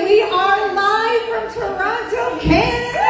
we are live from Toronto, Canada.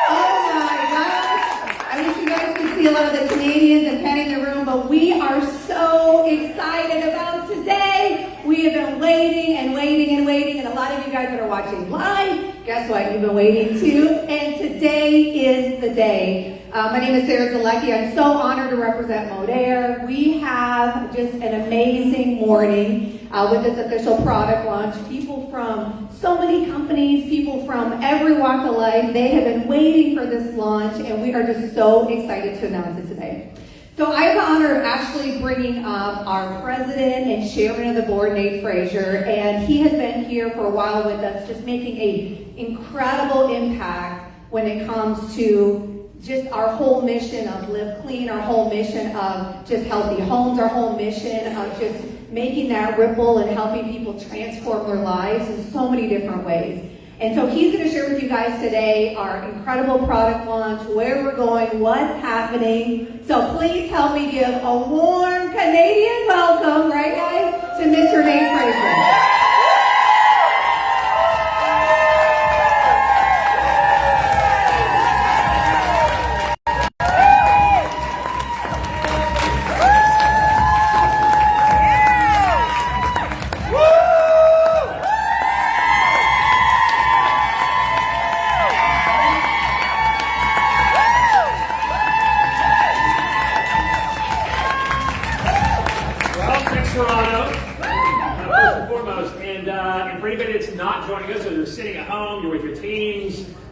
Oh my gosh. I wish you guys could see a lot of the Canadians and Penny in the room, but we are so excited about today. We have been waiting and waiting and waiting, and a lot of you guys that are watching live, guess what? You've been waiting too, and today is the day. My name is Sarah Zalecki. I'm so honored to represent Modere. We have just an amazing morning with this official product launch. People from so many companies, people from every walk of life, they have been waiting for this launch, and we are just so excited to announce it today. So I have the honor of actually bringing up our president and chairman of the board, Nate Frazier, and he has been here for a while with us, just making an incredible impact when it comes to just our whole mission of live clean, our whole mission of just healthy homes, our whole mission of just making that ripple and helping people transform their lives in so many different ways. And so he's going to share with you guys today our incredible product launch, where we're going, what's happening. So please help me give a warm Canadian welcome, right guys, to Mr. Nate Frazier.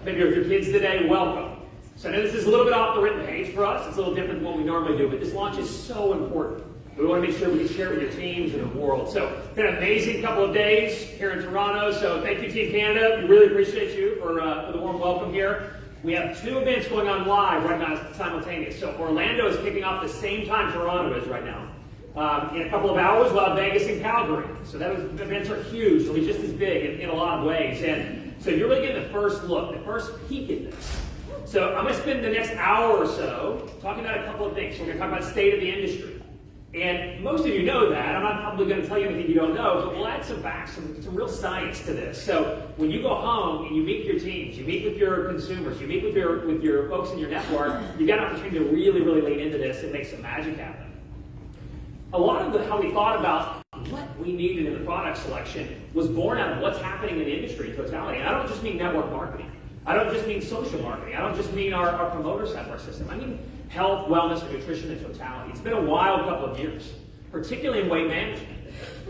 Maybe with your kids today, welcome. So I know this is a little bit off the written page for us. It's a little different than what we normally do, but this launch is so important. We want to make sure we can share it with your teams and the world. So it's been an amazing couple of days here in Toronto. So thank you, Team Canada. We really appreciate you for the warm welcome here. We have two events going on live right now simultaneous. So Orlando is kicking off the same time Toronto is right now. In a couple of hours, we'll have Vegas and Calgary. So those events are huge. They'll be just as big in a lot of ways. And so you're really getting the first look, the first peek at this. So I'm going to spend the next hour or so talking about a couple of things. We're going to talk about the state of the industry. And most of you know that. I'm not probably going to tell you anything you don't know, but we'll add some facts, some real science to this. So when you go home and you meet your teams, you meet with your consumers, you meet with your folks in your network, you've got an opportunity to really, really lean into this and make some magic happen. A lot of how we thought about what we needed in the product selection was born out of what's happening in the industry in totality. And I don't just mean network marketing. I don't just mean social marketing. I don't just mean our promoter side of our system. I mean health, wellness, and nutrition in totality. It's been a wild couple of years, particularly in weight management.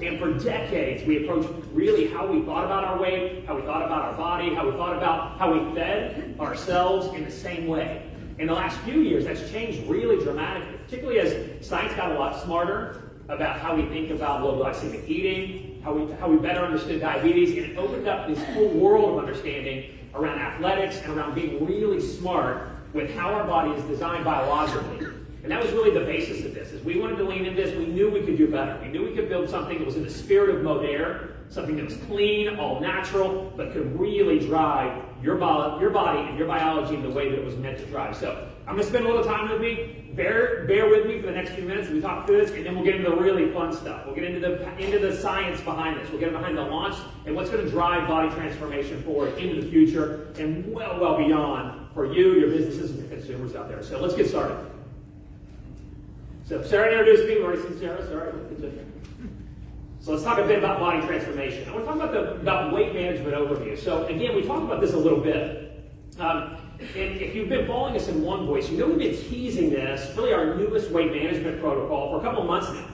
And for decades, we approached really how we thought about our weight, how we thought about our body, how we thought about how we fed ourselves in the same way. In the last few years, that's changed really dramatically, particularly as science got a lot smarter about how we think about low glycemic eating, how we better understood diabetes, and it opened up this whole world of understanding around athletics and around being really smart with how our body is designed biologically. And that was really the basis of this. As we wanted to lean into this, we knew we could do better. We knew we could build something that was in the spirit of Modere, something that was clean, all natural, but could really drive your body and your biology in the way that it was meant to drive. So I'm going to spend a little time with me. Bear with me for the next few minutes as we talk through this, and then we'll get into the really fun stuff. We'll get into the science behind this. We'll get behind the launch and what's going to drive body transformation forward into the future and well beyond for you, your businesses, and your consumers out there. So let's get started. So Sarah introduced me. We've already seen Sarah. Sorry. So let's talk a bit about body transformation. I want to talk about weight management overview. So again, we talked about this a little bit. And if you've been following us in One Voice, you know we've been teasing this, really our newest weight management protocol, for a couple of months now.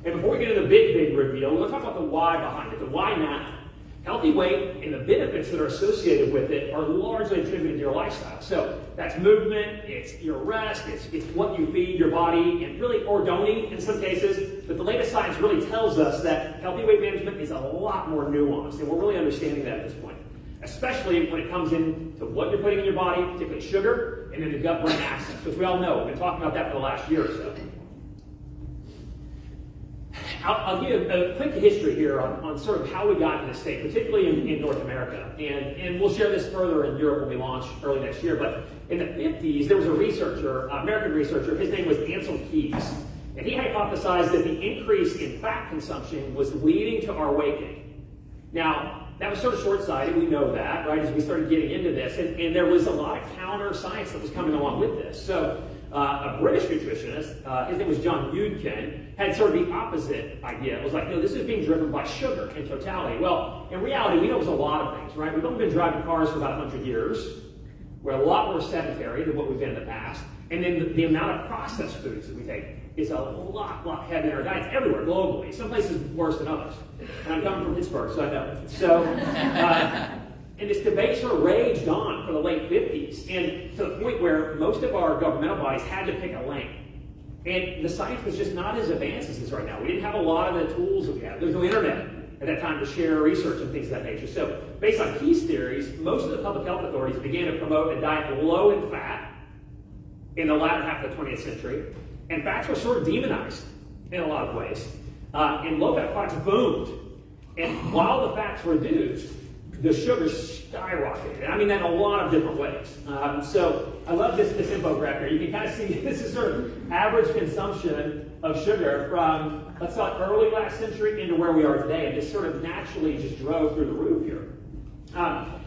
And before we get into the big reveal, we're going to talk about the why behind it, the why now. Healthy weight and the benefits that are associated with it are largely attributed to your lifestyle. So that's movement, it's your rest, it's what you feed your body, and really, or don't eat in some cases. But the latest science really tells us that healthy weight management is a lot more nuanced, and we're really understanding that at this point. Especially when it comes into what you're putting in your body, particularly sugar, and then the gut-brain axis, which we all know. We've been talking about that for the last year or so. I'll give a quick history here on sort of how we got to this state, particularly in North America. And we'll share this further in Europe when we launch early next year. But in the 50s, there was a researcher, American researcher, his name was Ansel Keys. And he hypothesized that the increase in fat consumption was leading to our weight gain. Now, that was sort of short-sighted, we know that, right, as we started getting into this, and there was a lot of counter science that was coming along with this. So a British nutritionist, his name was John Yudkin, had sort of the opposite idea. It was like, no, this is being driven by sugar in totality. Well, in reality, we know it was a lot of things, right? We've only been driving cars for about 100 years. We're a lot more sedentary than what we've been in the past. And then the amount of processed foods that we take is a lot heavier in our diets everywhere, globally. Some places worse than others. And I'm coming from Pittsburgh, so I know. So, and this debate sort of raged on for the late 50s, and to the point where most of our governmental bodies had to pick a lane. And the science was just not as advanced as it is right now. We didn't have a lot of the tools that we have. There was no internet at that time to share research and things of that nature. So based on Keith's theories, most of the public health authorities began to promote a diet low in fat in the latter half of the 20th century. And fats were sort of demonized in a lot of ways. And low-fat products boomed. And while the fats reduced, the sugars skyrocketed. And I mean that in a lot of different ways. So I love this infographic here. You can kind of see this is sort of average consumption of sugar from, let's say, early last century into where we are today. And just sort of naturally just drove through the roof here.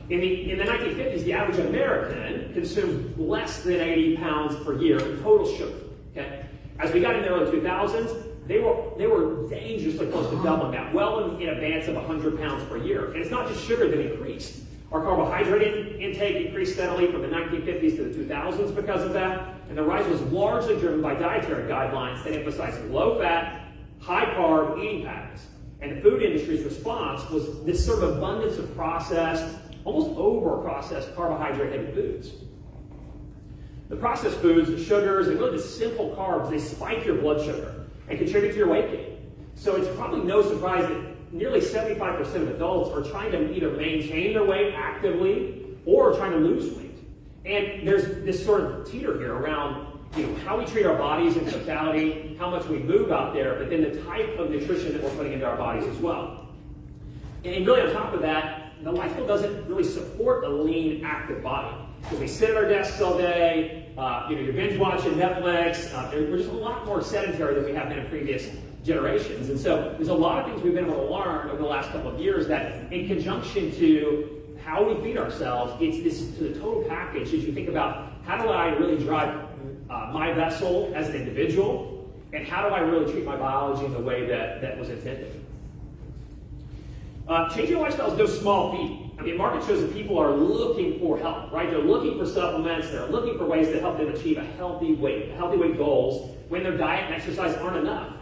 In the 1950s, the average American consumed less than 80 pounds per year in total sugar. Okay? As we got in the early 2000s, they were dangerously close to doubling that, well in advance of 100 pounds per year. And it's not just sugar that increased. Our carbohydrate intake increased steadily from the 1950s to the 2000s because of that. And the rise was largely driven by dietary guidelines that emphasized low-fat, high-carb eating patterns. And the food industry's response was this sort of abundance of processed, almost over-processed carbohydrate-heavy foods. The processed foods, the sugars, and really the simple carbs, they spike your blood sugar and contribute to your weight gain. So it's probably no surprise that nearly 75% of adults are trying to either maintain their weight actively or trying to lose weight. And there's this sort of teeter here around how we treat our bodies in totality, how much we move out there, but then the type of nutrition that we're putting into our bodies as well. And really on top of that, the lifestyle doesn't really support a lean, active body. Because we sit at our desks all day, you're binge watching Netflix, we're just a lot more sedentary than we have been in previous generations. And so there's a lot of things we've been able to learn over the last couple of years that in conjunction to how we feed ourselves, it's this to the total package as you think about how do I really drive my vessel as an individual, and how do I really treat my biology in the way that was intended. Changing your lifestyle is no small feat. I mean, market shows that people are looking for help, right? They're looking for supplements. They're looking for ways to help them achieve a healthy weight goals when their diet and exercise aren't enough.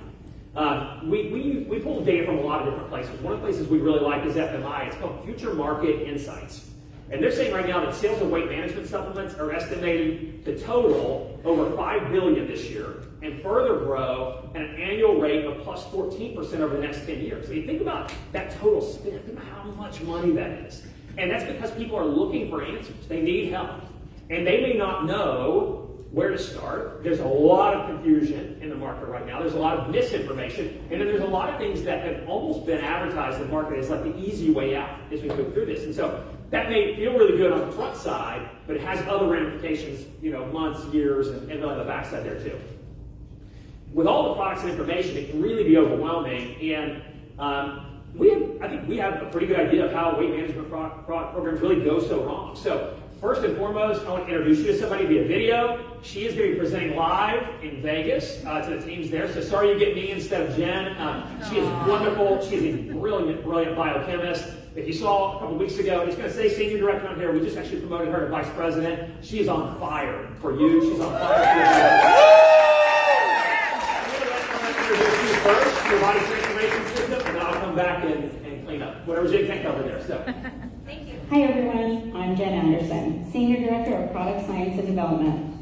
We pull data from a lot of different places. One of the places we really like is FMI. It's called Future Market Insights. And they're saying right now that sales of weight management supplements are estimated to total over $5 billion this year and further grow at an annual rate of plus 14% over the next 10 years. So you think about that total spend, think about how much money that is. And that's because people are looking for answers. They need help. And they may not know where to start. There's a lot of confusion in the market right now. There's a lot of misinformation. And then there's a lot of things that have almost been advertised in the market as like the easy way out as we go through this. And so that may feel really good on the front side, but it has other ramifications, months, years, and really on the backside there too. With all the products and information, it can really be overwhelming. And I think we have a pretty good idea of how weight management programs really go so wrong. So first and foremost, I want to introduce you to somebody via video. She is going to be presenting live in Vegas to the teams there. So sorry you get me instead of Jen. She is wonderful. She is a brilliant biochemist. If you saw a couple weeks ago, I'm just going to say senior director on here. We just actually promoted her to vice president. She is on fire for you. She's on fire for you. I'm going to introduce you first, your body transformation system, and then I'll come back and clean up whatever Jen can't cover there. So. Thank you. Hi everyone, I'm Jen Anderson, Senior Director of Product Science and Development.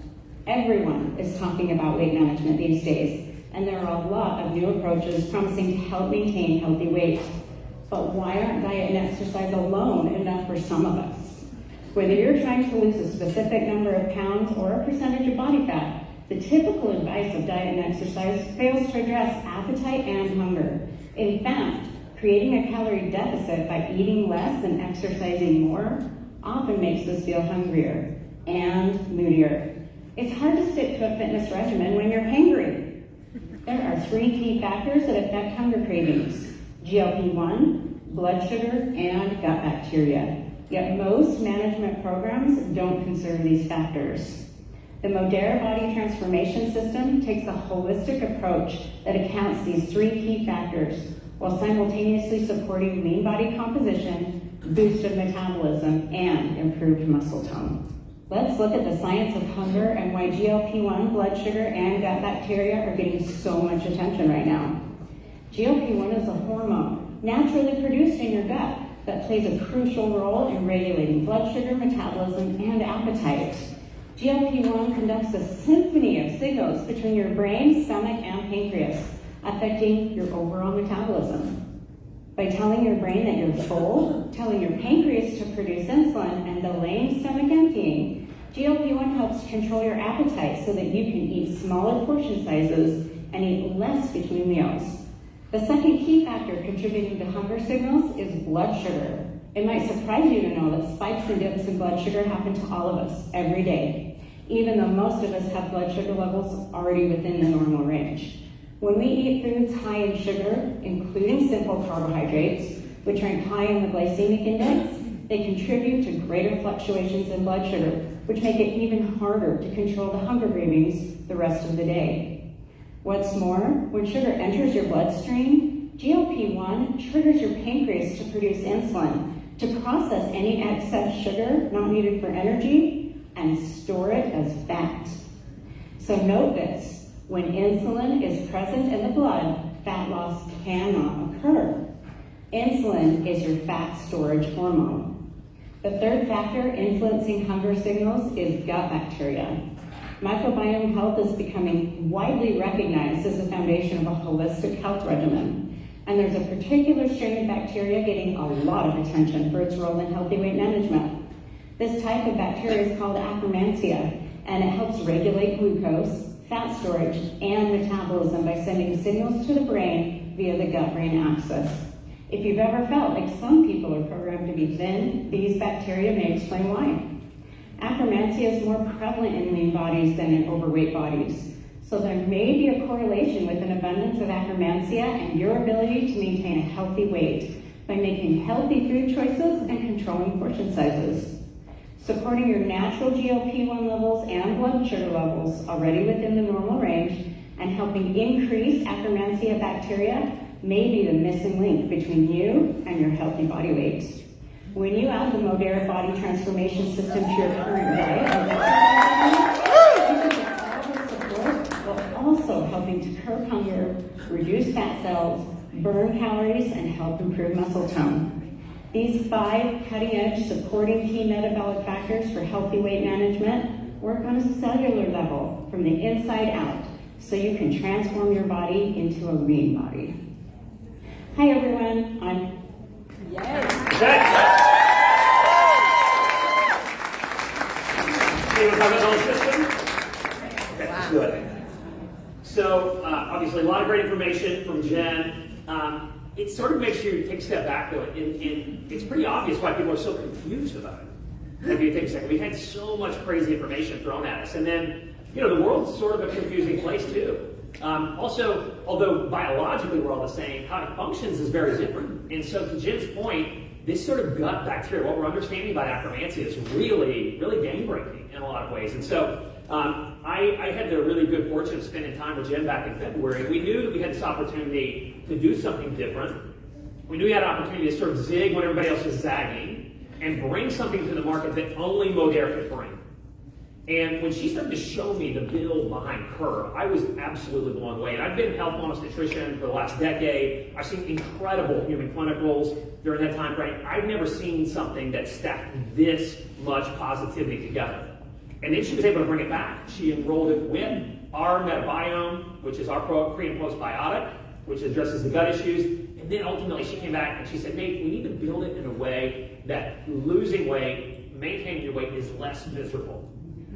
Everyone is talking about weight management these days, and there are a lot of new approaches promising to help maintain healthy weight. But why aren't diet and exercise alone enough for some of us? Whether you're trying to lose a specific number of pounds or a percentage of body fat, the typical advice of diet and exercise fails to address appetite and hunger. In fact, creating a calorie deficit by eating less and exercising more often makes us feel hungrier and moodier. It's hard to stick to a fitness regimen when you're hangry. There are 3 key factors that affect hunger cravings: GLP-1, blood sugar, and gut bacteria. Yet most management programs don't consider these factors. The Modere Body Transformation System takes a holistic approach that accounts these 3 key factors while simultaneously supporting lean body composition, boosted metabolism, and improved muscle tone. Let's look at the science of hunger and why GLP-1, blood sugar, and gut bacteria are getting so much attention right now. GLP-1 is a hormone naturally produced in your gut that plays a crucial role in regulating blood sugar, metabolism, and appetite. GLP-1 conducts a symphony of signals between your brain, stomach, and pancreas, affecting your overall metabolism. By telling your brain that you're full, telling your pancreas to produce insulin, and delaying stomach emptying, GLP-1 helps control your appetite so that you can eat smaller portion sizes and eat less between meals. The second key factor contributing to hunger signals is blood sugar. It might surprise you to know that spikes and dips in blood sugar happen to all of us every day, even though most of us have blood sugar levels already within the normal range. When we eat foods high in sugar, including simple carbohydrates, which rank high in the glycemic index, they contribute to greater fluctuations in blood sugar, which make it even harder to control the hunger cravings the rest of the day. What's more, when sugar enters your bloodstream, GLP-1 triggers your pancreas to produce insulin to process any excess sugar not needed for energy and store it as fat. So note this, when insulin is present in the blood, fat loss cannot occur. Insulin is your fat storage hormone. The third factor influencing hunger signals is gut bacteria. Microbiome health is becoming widely recognized as the foundation of a holistic health regimen. And there's a particular strain of bacteria getting a lot of attention for its role in healthy weight management. This type of bacteria is called Akkermansia, and it helps regulate glucose, fat storage, and metabolism by sending signals to the brain via the gut-brain axis. If you've ever felt like some people are programmed to be thin, these bacteria may explain why. Akkermansia is more prevalent in lean bodies than in overweight bodies. So there may be a correlation with an abundance of Akkermansia and your ability to maintain a healthy weight by making healthy food choices and controlling portion sizes. Supporting your natural GLP-1 levels and blood sugar levels already within the normal range and helping increase Akkermansia bacteria may be the missing link between you and your healthy body weight. When you add the Modere Body Transformation System to your current diet, you can get all the support while also helping to curb hunger, reduce fat cells, burn calories, and help improve muscle tone. These 5 cutting-edge supporting key metabolic factors for healthy weight management work on a cellular level from the inside out, so you can transform your body into a lean body. Hi everyone, I'm Good. So, obviously, a lot of great information from Jen. It sort of makes you take a step back, though, and it's pretty obvious why people are so confused about it. If you take a second, we've had so much crazy information thrown at us, and then, the world's sort of a confusing place, too. Also, although biologically we're all the same, how it functions is very different. And so, to Jen's point, this sort of gut bacteria, what we're understanding about Akkermansia is really, really game-breaking in a lot of ways. And so, I had the really good fortune of spending time with Jen back in February. We knew that we had this opportunity to do something different. We knew we had an opportunity to sort of zig when everybody else was zagging and bring something to the market that only Modere could bring. And when she started to show me the build behind her, I was absolutely blown away. And I've been in health, wellness, nutrition for the last decade. I've seen incredible human clinicals during that time frame. I've never seen something that stacked this much positivity together. And then she was able to bring it back. She enrolled it with our metabiome, which is our pre and postbiotic, which addresses the gut issues. And then ultimately she came back and she said, Nate, we need to build it in a way that losing weight, maintaining your weight is less miserable.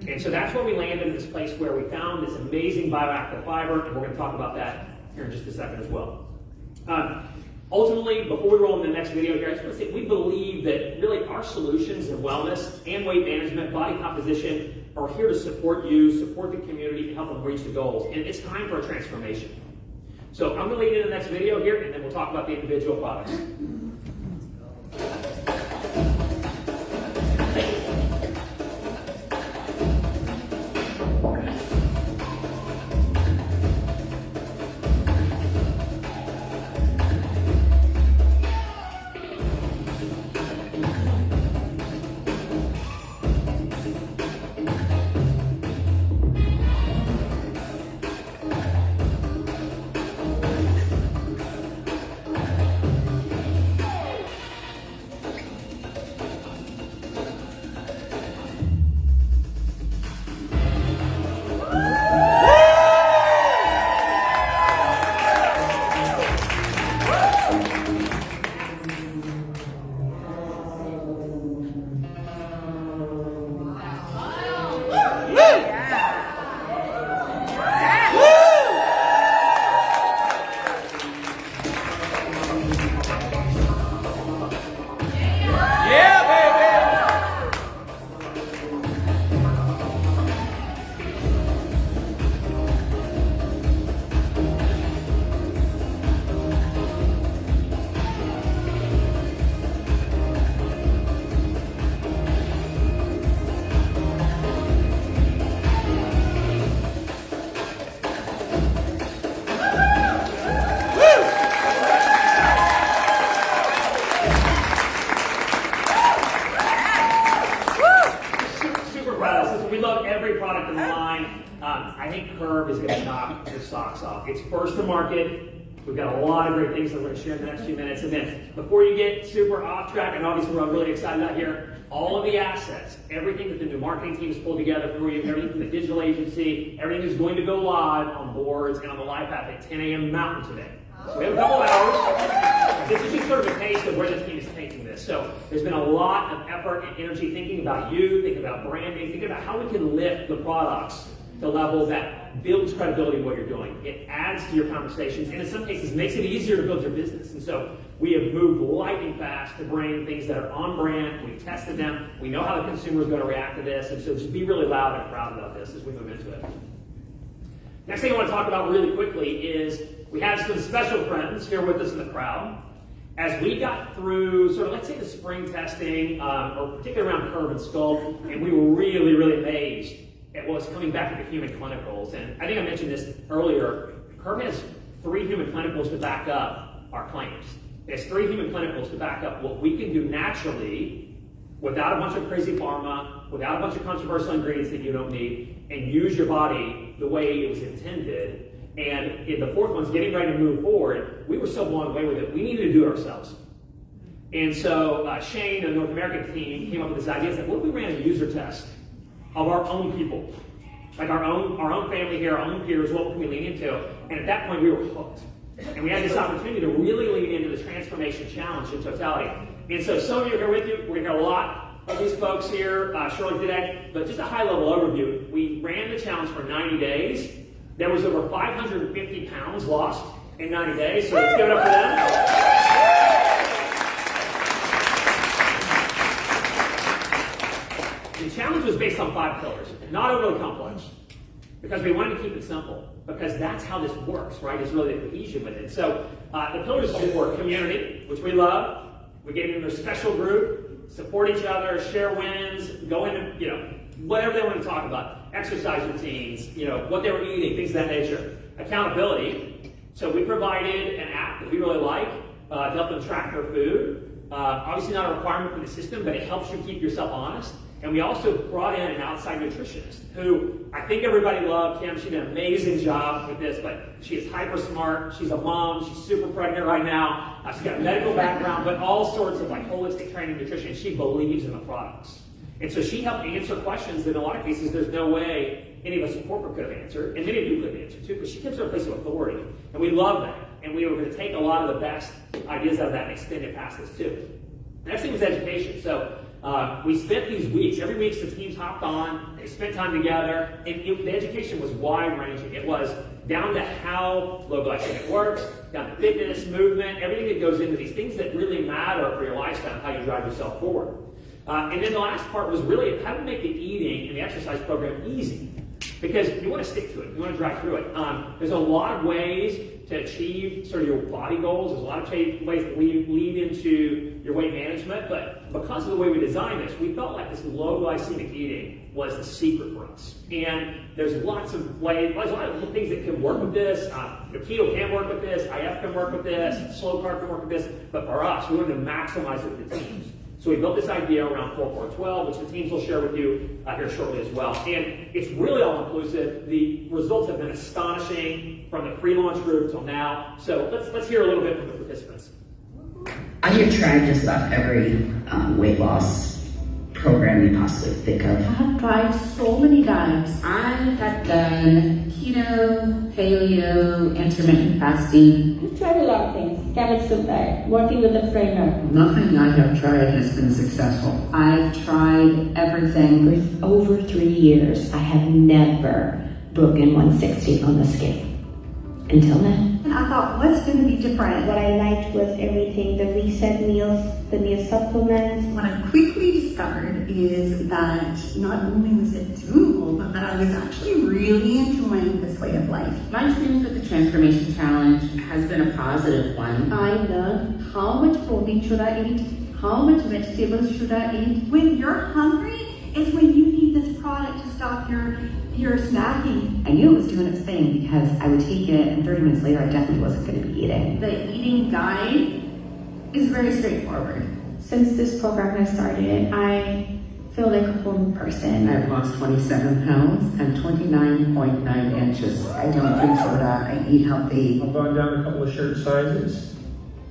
And so that's where we landed in this place where we found this amazing bioactive fiber, and we're going to talk about that here in just a second as well. Ultimately, before we roll into the next video here, I just want to say we believe that really our solutions in wellness and weight management, body composition, are here to support you, support the community, and help them reach the goals. And it's time for a transformation. So I'm going to lead into the next video here, and then we'll talk about the individual products. I think Curve is going to knock your socks off. It's first to market. We've got a lot of great things that we're going to share in the next few minutes. And then before you get super off track, and obviously we're really excited about here, all of the assets, everything that the new marketing team has pulled together for you, everything from the digital agency, everything is going to go live on boards and on the live path at 10 a.m. Mountain today. So we have a couple hours. This is just sort of a taste of where the team is taking this. So there's been a lot of effort and energy thinking about you, thinking about branding, thinking about how we can lift the products to levels that builds credibility in what you're doing. It adds to your conversations, and in some cases makes it easier to build your business. And so we have moved lightning fast to bring things that are on brand. We've tested them. We know how the consumer is going to react to this, and so just be really loud and proud about this as we move into it. Next thing I want to talk about really quickly is we have some special friends here with us in the crowd. As we got through sort of, let's say, the spring testing, or particularly around Curve and Sculpt, and we were really, really amazed at what was coming back to the human clinicals. And I think I mentioned this earlier. Curve has 3 human clinicals to back up our claims. It has 3 human clinicals to back up what we can do naturally without a bunch of crazy pharma, without a bunch of controversial ingredients that you don't need, and use your body the way it was intended. And in the 4th one's getting ready to move forward, we were so blown away with it, we needed to do it ourselves. And so Shane and the North American team came up with this idea, that what if we ran a user test of our own people, like our own family here, our own peers, what can we lean into? And at that point, we were hooked. And we had this opportunity to really lean into the transformation challenge in totality. And so some of you are here with you. We're going to hear a lot of these folks here shortly today, but just a high-level overview. We ran the challenge for 90 days. There was over 550 pounds lost in 90 days, so let's give it up for them. The challenge was based on 5 pillars, not overly complex, because we wanted to keep it simple, because that's how this works, right? It's really the cohesion with it. So the pillars were community, which we love. We gave them a special group, support each other, share wins, go into, whatever they want to talk about. Exercise routines, what they were eating, things of that nature. Accountability. So we provided an app that we really like to help them track their food. Obviously not a requirement for the system, but it helps you keep yourself honest. And we also brought in an outside nutritionist who I think everybody loved. Kim, she did an amazing job with this, but she is hyper smart. She's a mom. She's super pregnant right now. She's got a medical background, but all sorts of holistic training, nutrition. She believes in the products. And so she helped answer questions that in a lot of cases there's no way any of us in corporate could have answered, and many of you could have answered too, because she gives her a place of authority. And we love that. And we were going to take a lot of the best ideas out of that and extend it past this too. The next thing was education. So we spent these weeks, every week the teams hopped on, they spent time together, and the education was wide-ranging. It was down to how low glycemic works, down to fitness, movement, everything that goes into these things that really matter for your lifestyle and how you drive yourself forward. And then the last part was really how to make the eating and the exercise program easy. Because you want to stick to it, you want to drive through it. There's a lot of ways to achieve sort of your body goals. There's a lot of ways that lead into your weight management, but because of the way we designed this, we felt like this low glycemic eating was the secret for us. And there's lots of ways, there's a lot of things that can work with this. Keto can work with this, IF can work with this, slow carb can work with this, but for us, we wanted to maximize it for the teams. So we built this idea around 4-4-12, which the teams will share with you here shortly as well. And it's really all-inclusive. The results have been astonishing from the pre-launch group till now. So let's hear a little bit from the participants. I have tried just about every weight loss program you possibly think of. I have tried so many diets. I have done keto, paleo, intermittent fasting. I've tried a lot of things. Carrot soup diet, working with a trainer. Nothing I have tried has been successful. I've tried everything. With over 3 years, I have never broken 160 on the scale. Until now. And I thought, what's going to be different? What I liked was everything, the reset meals, the meal supplements. What I quickly discovered is that not only was it doable, but that I was actually really enjoying this way of life. My experience with the Transformation Challenge has been a positive one. I learned how much protein should I eat, how much vegetables should I eat. When you're hungry is when you need this product to stop your snacking. I knew it was doing its thing because I would take it and 30 minutes later I definitely wasn't going to be eating. The eating guide is very straightforward. Since this program has started, I feel like a whole person. I've lost 27 pounds and 29.9 inches. I don't drink soda, I eat healthy. I've gone down a couple of shirt sizes.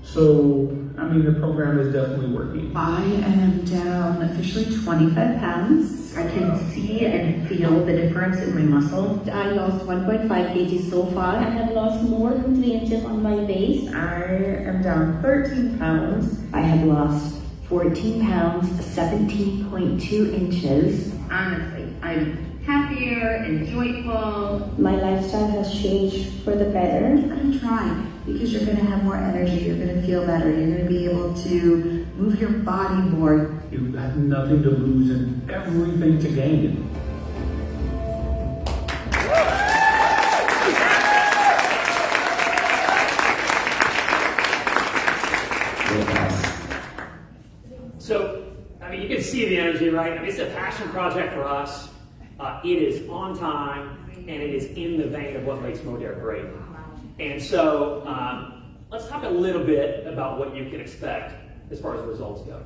So, I mean, the program is definitely working. I am down officially 25 pounds. I can see and feel the difference in my muscle. I lost 1.5 kg so far. I have lost more than 3 inches on my waist. I am down 13 pounds. I have lost 14 pounds, 17.2 inches. Honestly, I'm happier and joyful. My lifestyle has changed for the better. You're going to try because you're going to have more energy, you're going to feel better, you're going to be able to move your body more. You have nothing to lose and everything to gain. So, I mean, you can see the energy, right? I mean, it's a passion project for us. It is on time, and it is in the vein of what makes Modere great. And so, let's talk a little bit about what you can expect as far as results go.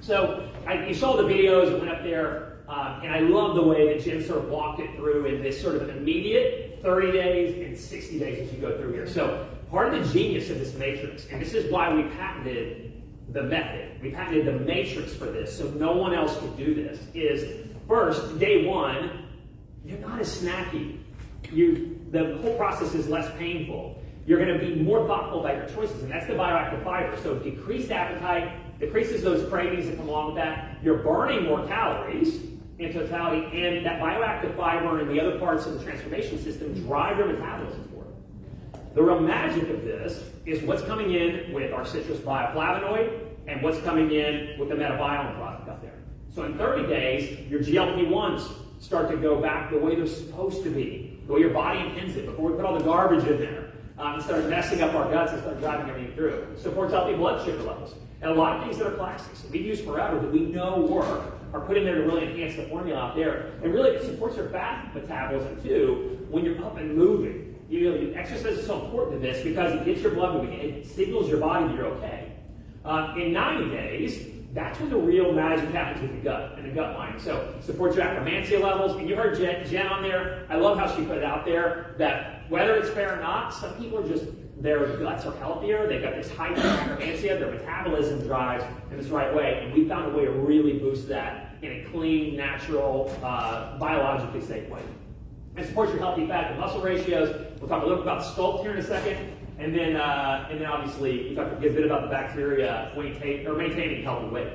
So, you saw the videos that went up there, and I love the way that Jim sort of walked it through in this sort of immediate 30 days and 60 days as you go through here. So, part of the genius of this matrix, and this is why we patented the method, we patented the matrix for this, so no one else could do this, is first, day one, you're not as snacky. The whole process is less painful. You're going to be more thoughtful about your choices, and that's the bioactive fiber. So decreased appetite, decreases those cravings that come along with that. You're burning more calories in totality, and that bioactive fiber and the other parts of the transformation system drive your metabolism forward. The real magic of this is what's coming in with our citrus bioflavonoid and what's coming in with the metabiome product up there. So in 30 days, your GLP-1s start to go back the way they're supposed to be, the way your body intends it, before we put all the garbage in there and start messing up our guts and start driving everything through. It supports healthy blood sugar levels. And a lot of things that are classics that we've used forever that we know work are put in there to really enhance the formula out there. And really it supports your fat metabolism too when you're up and moving. Exercise is so important to this because it gets your blood moving. It signals your body that you're okay. In 90 days, that's when the real magic happens with the gut and the gut lining. So it supports your akkermansia levels. And you heard Jen on there. I love how she put it out there that whether it's fair or not, some people are just, their guts are healthier. They've got this high akkermansia. Their metabolism drives in this right way. And we found a way to really boost that in a clean, natural, biologically safe way. It supports your healthy fat to muscle ratios. We'll talk a little bit about sculpt here in a second. And then obviously, we talked a bit about the bacteria maintaining healthy weight.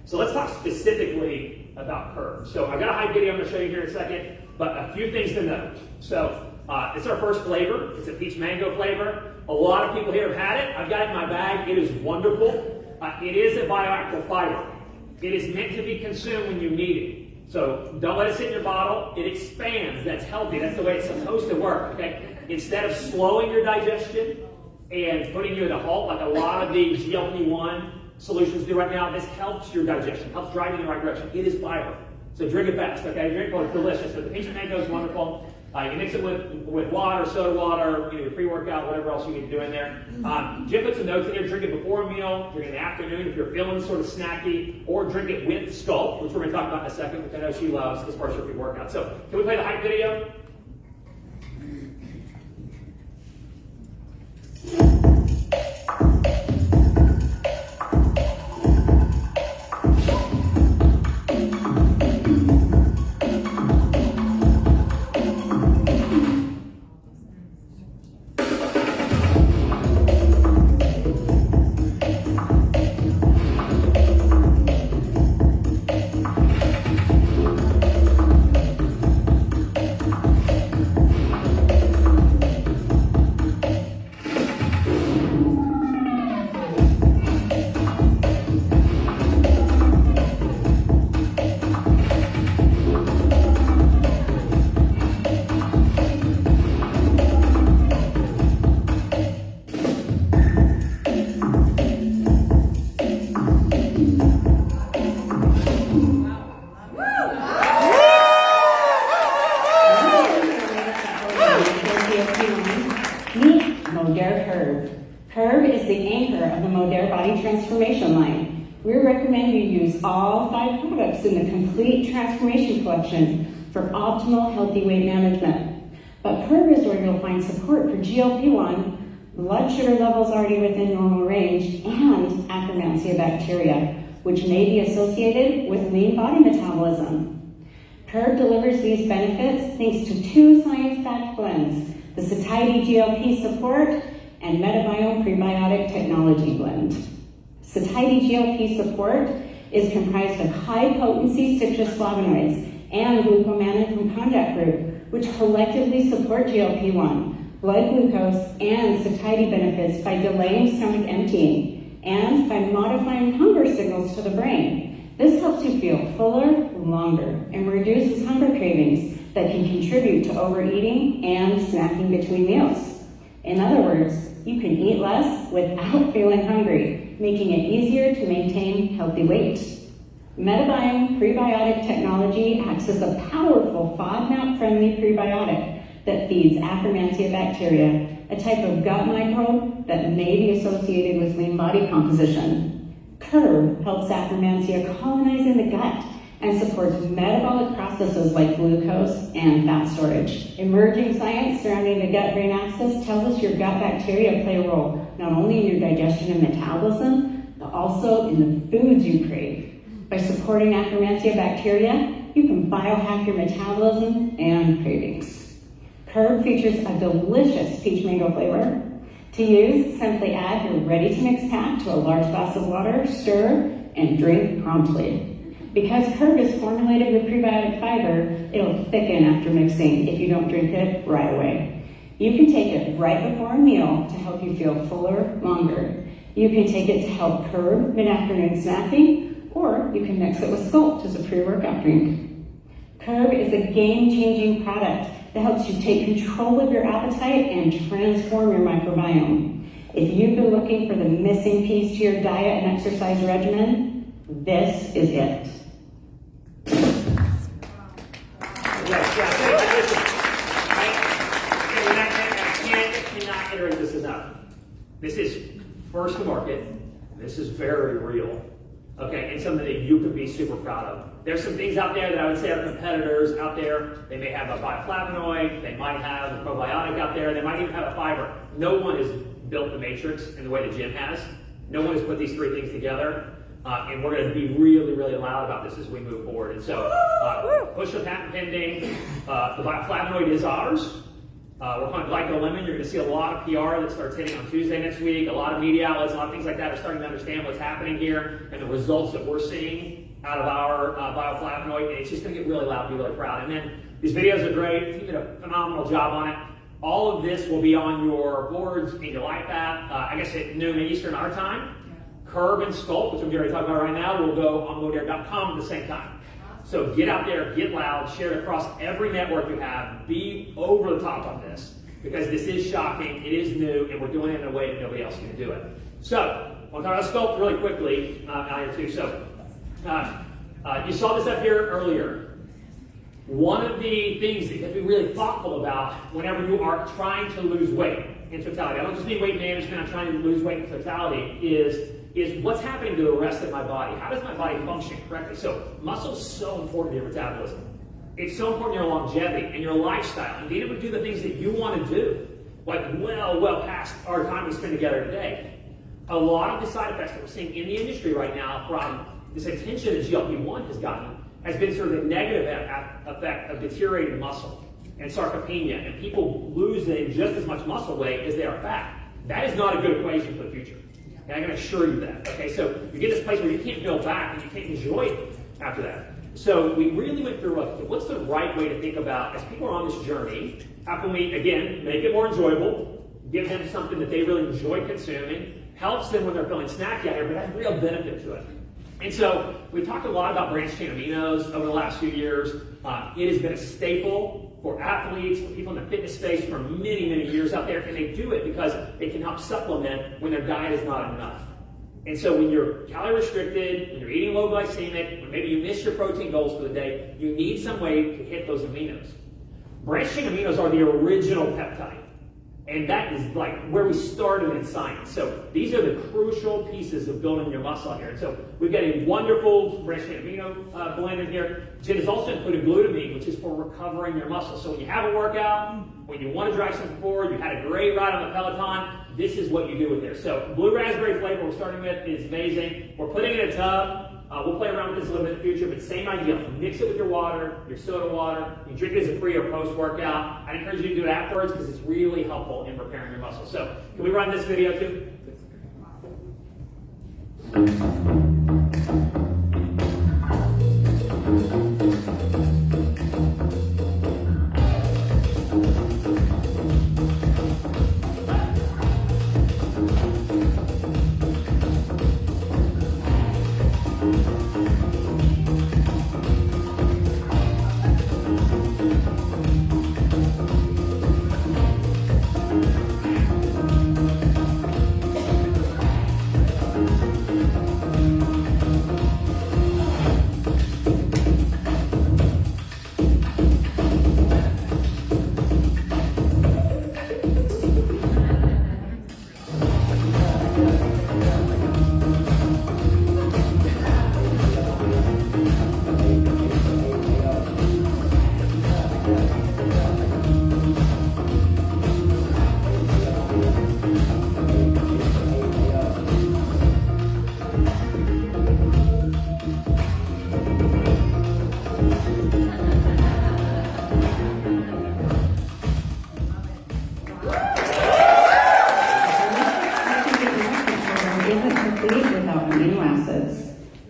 So let's talk specifically about curves. So I've got a high video I'm going to show you here in a second, but a few things to note. So it's our first flavor. It's a peach mango flavor. A lot of people here have had it. I've got it in my bag. It is wonderful. It is a bioactive fiber. It is meant to be consumed when you need it. So don't let it sit in your bottle. It expands. That's healthy. That's the way it's supposed to work. Okay. instead of slowing your digestion and putting you at a halt like a lot of the GLP-1 solutions do right now, this helps your digestion, helps drive you in the right direction. It is fiber. So drink it fast, okay? Drink it, it's delicious. So the peach mango is wonderful. You can mix it with water, soda water, your pre-workout, whatever else you need to do in there. Jim put some notes in here. Drink it before a meal, drink it in the afternoon if you're feeling sort of snacky, or drink it with Sculpt, which we're going to talk about in a second, which I know she loves as part of her pre-workout. So can we play the hype video? Meet Modere Curve. Curve is the anchor of the Modere Body Transformation line. We recommend you use all 5 products in the complete transformation collection for optimal healthy weight management. But Curve is where you'll find support for GLP-1, blood sugar levels already within normal range, and Akkermansia bacteria, which may be associated with lean body metabolism. Curve delivers these benefits thanks to 2 science-backed blends, the Satiety GLP Support and Metabiome Prebiotic Technology Blend. Satiety GLP Support is comprised of high-potency citrus flavonoids and glucomannan from konjac root, which collectively support GLP-1, blood glucose, and satiety benefits by delaying stomach emptying and by modifying hunger signals to the brain. This helps you feel fuller longer and reduces hunger cravings that can contribute to overeating and snacking between meals. In other words, you can eat less without feeling hungry, making it easier to maintain healthy weight. Metabiome Prebiotic Technology acts as a powerful FODMAP-friendly prebiotic that feeds Akkermansia bacteria, a type of gut microbe that may be associated with lean body composition. Curve helps Akkermansia colonize in the gut and supports metabolic processes like glucose and fat storage. Emerging science surrounding the gut-brain axis tells us your gut bacteria play a role not only in your digestion and metabolism, but also in the foods you crave. By supporting Akkermansia bacteria, you can biohack your metabolism and cravings. Curve features a delicious peach mango flavor. To use, simply add your ready-to-mix pack to a large glass of water, stir, and drink promptly. Because Curve is formulated with prebiotic fiber, it'll thicken after mixing if you don't drink it right away. You can take it right before a meal to help you feel fuller longer. You can take it to help curb mid-afternoon snacking, or you can mix it with Sculpt as a pre-workout drink. Curve is a game-changing product that helps you take control of your appetite and transform your microbiome. If you've been looking for the missing piece to your diet and exercise regimen, this is it. I cannot iterate this enough. This is first to market. This is very real. Okay, and something that you could be super proud of. There's some things out there that I would say are competitors out there. They may have a bioflavonoid, they might have a probiotic out there, they might even have a fiber. No one has built the matrix in the way that Jim has. No one has put these 3 things together. And we're going to be really, really loud about this as we move forward. And so, push the patent pending. The bioflavonoid is ours. We're calling it glycolemon. You're going to see a lot of PR that starts hitting on Tuesday next week. A lot of media outlets, a lot of things like that are starting to understand what's happening here and the results that we're seeing out of our bioflavonoid. And it's just going to get really loud and be really proud. And then these videos are great. You did a phenomenal job on it. All of this will be on your boards in your life app. I guess at noon Eastern our time. Curve and Sculpt, which I'm going to talk about right now, will go on modere.com at the same time. So get out there, get loud, share it across every network you have, be over the top on this. because this is shocking, it is new, and we're doing it in a way that nobody else can do it. So, I'll talk about sculpt really quickly, I too. So, you saw this up here earlier. One of the things that you have to be really thoughtful about whenever you are trying to lose weight in totality, I don't just mean weight management, I'm trying to lose weight in totality, is what's happening to the rest of my body? How does my body function correctly? So muscle is so important to your metabolism. It's so important to your longevity and your lifestyle and being able to do the things that you want to do, like well past our time we spend together today. A lot of the side effects that we're seeing in the industry right now from this attention that GLP-1 has gotten has been sort of the negative effect of deteriorating muscle and sarcopenia and people losing just as much muscle weight as they are fat. That is not a good equation for the future. And I can assure you that. Okay, so you get this place where you can't build back and you can't enjoy it after that. So we really went through what's the right way to think about as people are on this journey. How can we, again, make it more enjoyable, give them something that they really enjoy consuming, helps them when they're feeling snacky out here, but has real benefit to it. And so we talked a lot about branched-chain aminos over the last few years. It has been a staple for athletes, for people in the fitness space for many, many years out there, and they do it because they can help supplement when their diet is not enough. And so when you're calorie restricted, when you're eating low glycemic, when maybe you miss your protein goals for the day, you need some way to hit those aminos. Branched-chain aminos are the original peptide. And that is like where we started in science. So these are the crucial pieces of building your muscle here. And so we've got a wonderful branched-chain amino blend in here. Jen has also included glutamine, which is for recovering your muscle. So when you have a workout, when you want to drive something forward, you had a great ride on the Peloton, this is what you do with this. So blue raspberry flavor we're starting with is amazing. We're putting it in a tub. We'll play around with this a little bit in the future, but same idea. Mix it with your water, your soda water. You drink it as a pre or post workout. I'd encourage you to do it afterwards because it's really helpful in repairing your muscles. So can we run this video too?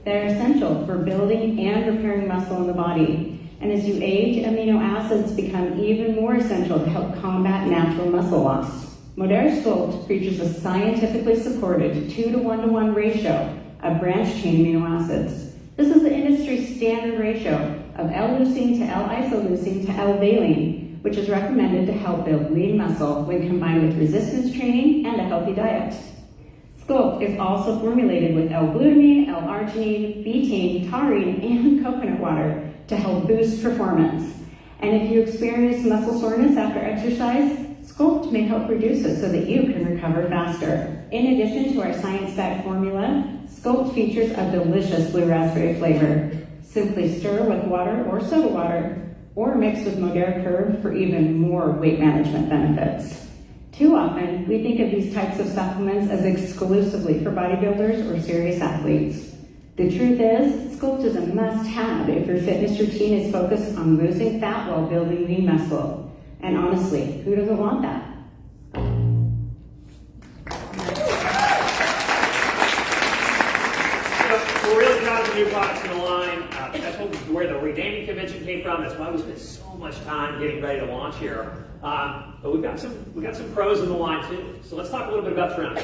They're essential for building and repairing muscle in the body. And as you age, amino acids become even more essential to help combat natural muscle loss. Modere Sculpt features a scientifically supported 2-to-1-to-1 ratio of branched-chain amino acids. This is the industry standard ratio of L-leucine to L-isoleucine to L-valine, which is recommended to help build lean muscle when combined with resistance training and a healthy diet. Sculpt is also formulated with L-glutamine, L-arginine, betaine, taurine, and coconut water to help boost performance. And if you experience muscle soreness after exercise, Sculpt may help reduce it so that you can recover faster. In addition to our science-backed formula, Sculpt features a delicious blue raspberry flavor. Simply stir with water or soda water, or mix with Modere Curve for even more weight management benefits. Too often, we think of these types of supplements as exclusively for bodybuilders or serious athletes. The truth is, Sculpt is a must-have if your fitness routine is focused on losing fat while building lean muscle. And honestly, who doesn't want that? So we're really proud of the new products in the line. That's where the renaming convention came from. That's why we spent so much time getting ready to launch here. But we've got some pros in the line too. So let's talk a little bit about trends.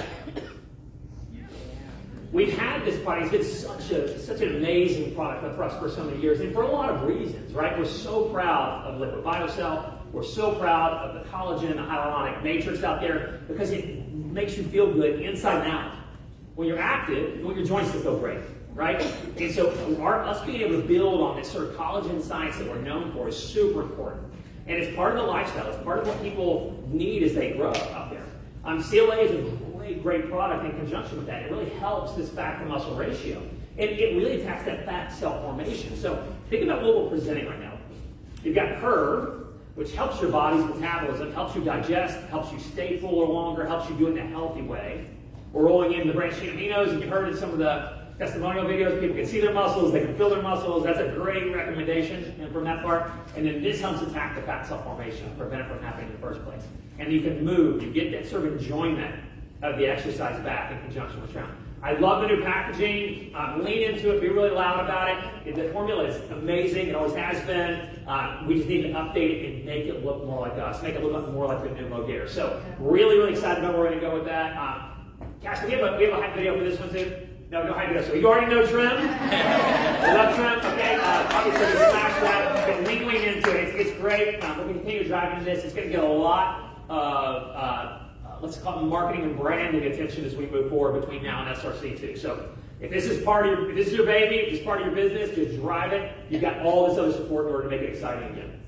We've had this product. It's been such an amazing product for us for so many years, and for a lot of reasons, right? We're so proud of Liquid BioCell. We're so proud of the collagen and the hyaluronic matrix out there because it makes you feel good inside and out. When you're active, you want your joints to feel great, right? And so us being able to build on this sort of collagen science that we're known for is super important. And it's part of the lifestyle. It's part of what people need as they grow out there. CLA is a great product in conjunction with that. It really helps this fat to muscle ratio. And it really attacks that fat cell formation. So think about what we're presenting right now. You've got Curve, which helps your body's metabolism, helps you digest, helps you stay fuller longer, helps you do it in a healthy way. We're rolling in the branched chain aminos, and you've heard in some of the testimonial videos, people can see their muscles, they can feel their muscles. That's a great recommendation from that part. And then this helps attack the fat cell formation, prevent it from happening in the first place. And you can move, you get that sort of enjoyment of the exercise back in conjunction with round. I love the new packaging. Lean into it, be really loud about it. The formula is amazing, it always has been. We just need to update it and make it look more like us, make it look more like the new Modere. So really, really excited about where we're going to go with that. Cash, we have a hype video for this one too. No hype video. So you already know trim. We love trim. Okay. Obviously, we smash that. But lean into it. It's great. We're going to continue driving into this. It's going to get a lot of let's call it marketing and branding attention as we move forward between now and SRC too. So if this is if this is your baby, if this is part of your business, just drive it. You've got all this other support in order to make it exciting again.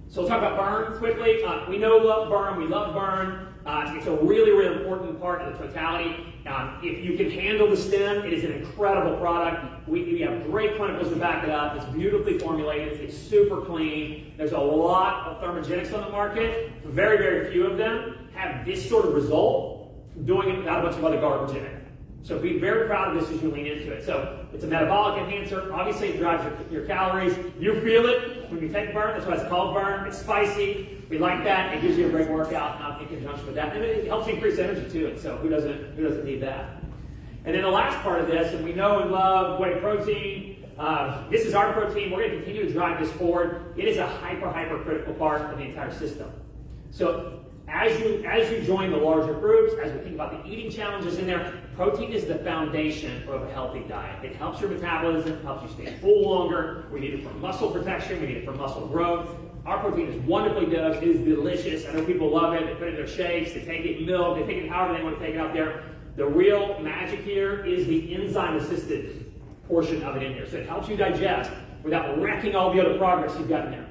So we'll talk about burn quickly. We love burn. We love burn. It's a really, really important part of the totality. If you can handle the stem, it is an incredible product. We have great clinicals to back it up. It's beautifully formulated. It's super clean. There's a lot of thermogenics on the market. Very, very few of them have this sort of result doing it without a bunch of other garbage in it. So be very proud of this as you lean into it. So it's a metabolic enhancer. Obviously, it drives your calories. You feel it when you take burn. That's why it's called burn. It's spicy. We like that. It gives you a great workout in conjunction with that. And it helps increase energy too. So who doesn't need that? And then the last part of this, and we know and love whey protein. This is our protein. We're going to continue to drive this forward. It is a hyper critical part of the entire system. So as you join the larger groups, as we think about the eating challenges in there, protein is the foundation of a healthy diet. It helps your metabolism, helps you stay full longer. We need it for muscle protection. We need it for muscle growth. Our protein is wonderfully dosed. It is delicious. I know people love it. They put it in their shakes. They take it in milk. They take it however they want to take it out there. The real magic here is the enzyme-assisted portion of it in here. So it helps you digest without wrecking all the other progress you've got in there.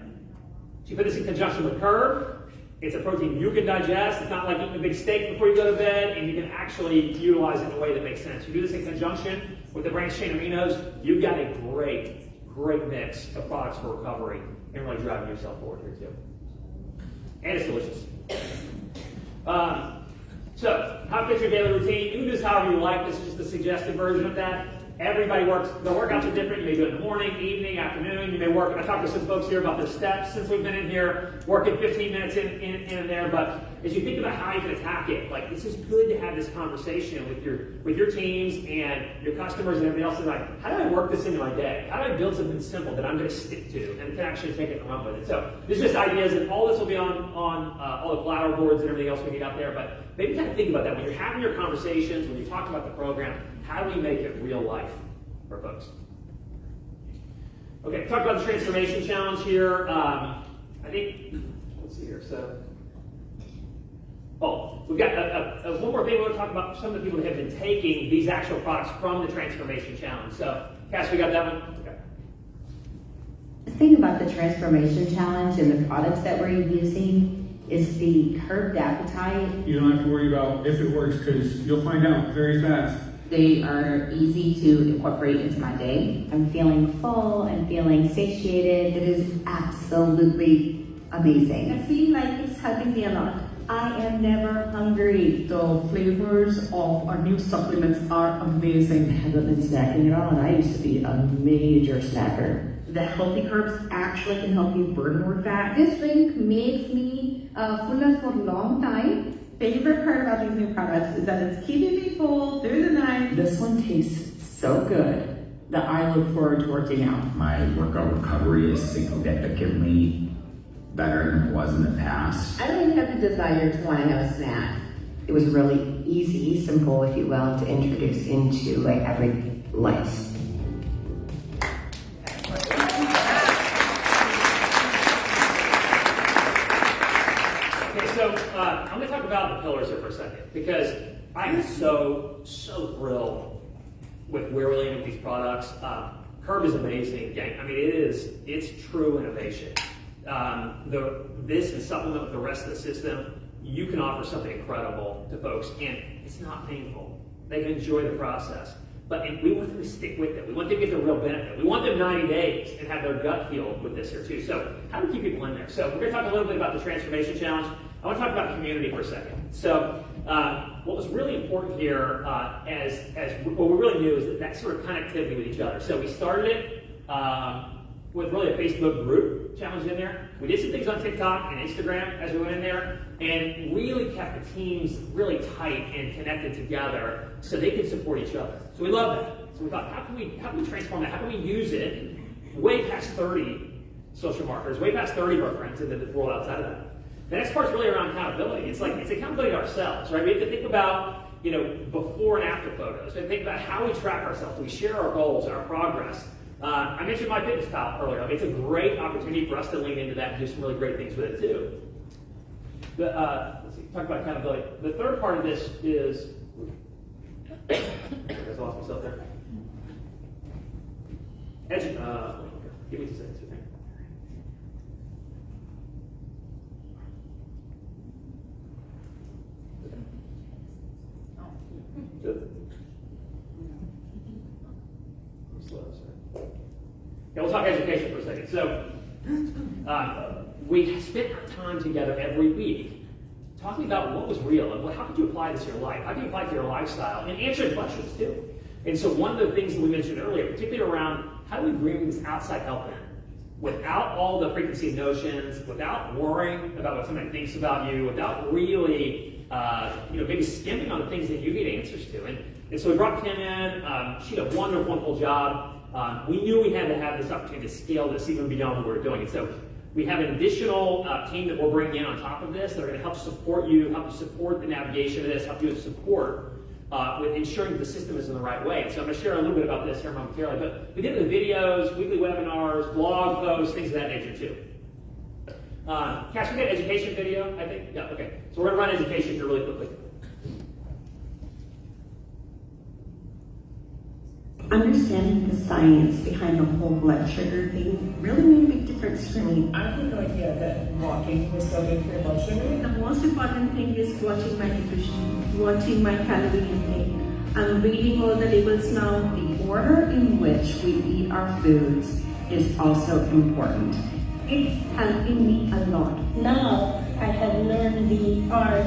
So you put this in conjunction with Curve. It's a protein you can digest. It's not like eating a big steak before you go to bed, and you can actually utilize it in a way that makes sense. You do this in conjunction with the branched chain aminos, you've got a great mix of products for recovery and really driving yourself forward here too. And it's delicious. So, how fits your daily routine? You can do this however you like. This is just a suggested version of that. Everybody works, the workouts are different. You may do it in the morning, evening, afternoon. You may work, I talked to some folks here about their steps since we've been in here, working 15 minutes in and there. But as you think about how you can attack it, like this is good to have this conversation with your teams and your customers and everybody else. And like, how do I work this into my day? How do I build something simple that I'm going to stick to and can actually take it and run with it? So this is just ideas, and all this will be on all the collateral boards and everything else we need out there. But maybe kind of think about that when you're having your conversations, when you're talking about the program. How do we make it real life for folks? Okay, talk about the transformation challenge here. I think, let's see here. So, we've got one more thing we want to talk about. Some of the people that have been taking these actual products from the transformation challenge. So, Cass, we got that one? Okay. The thing about the transformation challenge and the products that we're using is the curved appetite. You don't have to worry about if it works because you'll find out very fast. They are easy to incorporate into my day. I'm feeling full, I'm feeling satiated. It is absolutely amazing. I feel like it's helping me a lot. I am never hungry. The flavors of our new supplements are amazing. I haven't been snacking at all, and I used to be a major snacker. The healthy carbs actually can help you burn more fat. This drink makes me fuller for a long time. Favorite part about these new products is that it's keeping me full through the night. This one tastes so good that I look forward to working out. My workout recovery is significantly better than it was in the past. I don't have the desire to want to have a snack. It was really easy, simple, if you will, to introduce into like every life. about the pillars here for a second, because I am so thrilled with where we're landing with these products. Curb is amazing, gang. I mean, it's true innovation. This and supplement with the rest of the system, you can offer something incredible to folks, and it's not painful. They can enjoy the process. But we want them to stick with it. We want them to get the real benefit. We want them 90 days and have their gut healed with this here too. So how do we keep people in there? So we're going to talk a little bit about the transformation challenge. I want to talk about community for a second. So what was really important here, as what we really knew, is that sort of connectivity with each other. So we started it with really a Facebook group challenge in there. We did some things on TikTok and Instagram as we went in there, and really kept the teams really tight and connected together so they could support each other. So we love that. So we thought, how can we transform that? How can we use it way past 30 social marketers, way past 30 of our friends in the world outside of that? The next part's really around accountability. It's accountability to ourselves, right? We have to think about, before and after photos. We have to think about how we track ourselves. We share our goals and our progress. I mentioned MyFitnessPal earlier. I mean, it's a great opportunity for us to lean into that and do some really great things with it too. Let's see, talk about accountability. The third part of this is, I just lost myself there. Give me 2 seconds. Good. I'm slow, sorry. Okay, we'll talk education for a second. So, we spent our time together every week talking about what was real and how could you apply this to your life? How can you apply it to your lifestyle? And answering questions too. And so one of the things that we mentioned earlier, particularly around how do we bring this outside help in without all the preconceived notions, without worrying about what somebody thinks about you, without really maybe skimming on the things that you need answers to. And so we brought Kim in. She did a wonderful job. We knew we had to have this opportunity to scale this even beyond what we were doing. And so we have an additional team that we're bringing in on top of this that are going to help support you, help you support the navigation of this, help you support with ensuring that the system is in the right way. And so I'm going to share a little bit about this here momentarily. But we did the videos, weekly webinars, blog posts, things of that nature too. Cash, we got an education video, I think? Yeah, okay. So we're going to run education here really quickly. Understanding the science behind the whole blood sugar thing really made a big difference for me. I had no idea that walking was so good for your blood sugar. The most important thing is watching my nutrition, watching my calorie intake. I'm reading all the labels now. The order in which we eat our foods is also important. It's helping me a lot. Now I have learned the art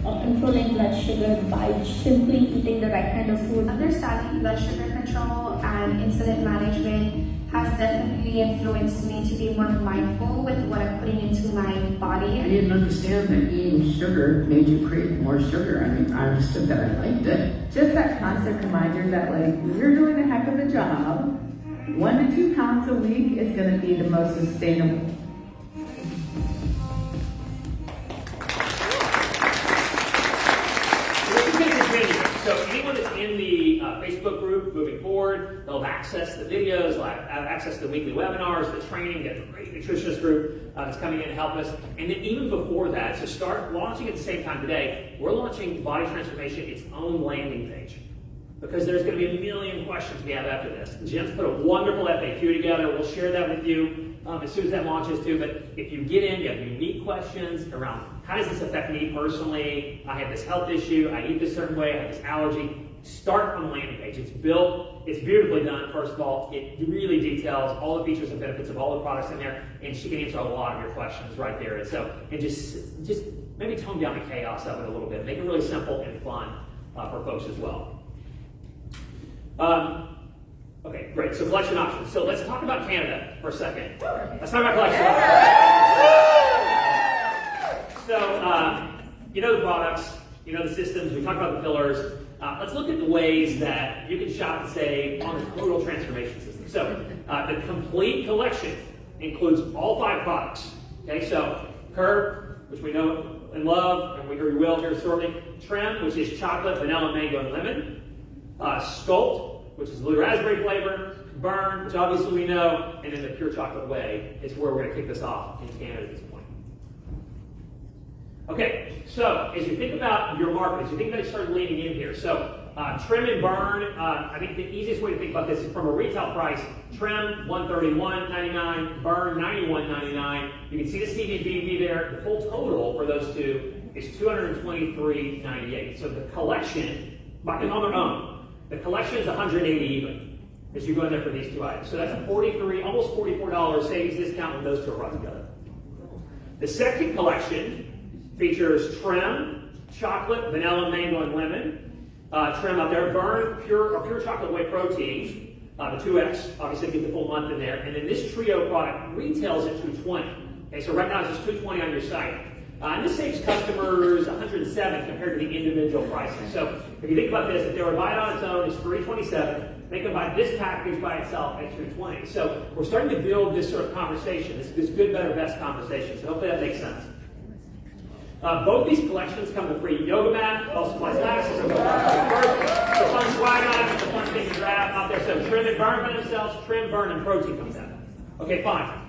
of controlling blood sugar by simply eating the right kind of food. Understanding blood sugar control and insulin management has definitely influenced me to be more mindful with what I'm putting into my body. I didn't understand that eating sugar made you crave more sugar. I mean, I understood that I liked it. Just that constant reminder that you're doing a heck of a job. 1 to 2 pounds a week is going to be the most sustainable. So anyone that's in the Facebook group moving forward, they'll have access to the videos, they'll have access to the weekly webinars, the training, get a great nutritionist group that's coming in to help us. And then even before that, so start launching at the same time today, we're launching Body Transformation, its own landing page. Because there's going to be a million questions we have after this. Jim's put a wonderful FAQ together. We'll share that with you as soon as that launches too. But if you get in, you have unique questions around how does this affect me personally? I have this health issue. I eat this certain way. I have this allergy. Start on the landing page. It's built. It's beautifully done. First of all, it really details all the features and benefits of all the products in there, and she can answer a lot of your questions right there. And just maybe tone down the chaos of it a little bit. Make it really simple and fun for folks as well. Okay, great. So collection options. So let's talk about Canada for a second. Let's talk about collection options. So, you know the products, you know the systems, we talked about the pillars. Let's look at the ways that you can shop and save on the total transformation system. So, the complete collection includes all 5 products. Okay, so Curb, which we know and love, and we will here shortly. Trim, which is chocolate, vanilla, mango, and lemon. Sculpt, which is blue raspberry flavor. Burn, which obviously we know, and then the pure chocolate whey is where we're going to kick this off in Canada at this point. Okay, so as you think about your market, as you think about it, start leaning in here. So trim and burn, I think the easiest way to think about this is from a retail price. Trim, $131.99, burn, $91.99. You can see the CVV there. The full total for those two is $223.98. So the collection, buying on their own, the collection is $180 even as you go in there for these two items. So that's a $43, almost $44 savings discount when those two are brought together. The second collection features trim, chocolate, vanilla, mango, and lemon. Trim up there, burn, pure chocolate whey protein. The 2X, obviously get the full month in there. And then this trio product retails at $220. Okay, so right now it's just $220 on your site. And this saves customers $107 compared to the individual pricing. So if you think about this, if they were to buy it on its own, it's $327. They can buy this package by itself at $220. So we're starting to build this sort of conversation, this good, better, best conversation. So hopefully that makes sense. Both these collections come with free yoga mat, health supplies and access, the fun swag items, the fun thing to grab out there. So trim and burn by themselves, trim, burn, and protein comes out. Okay, fine.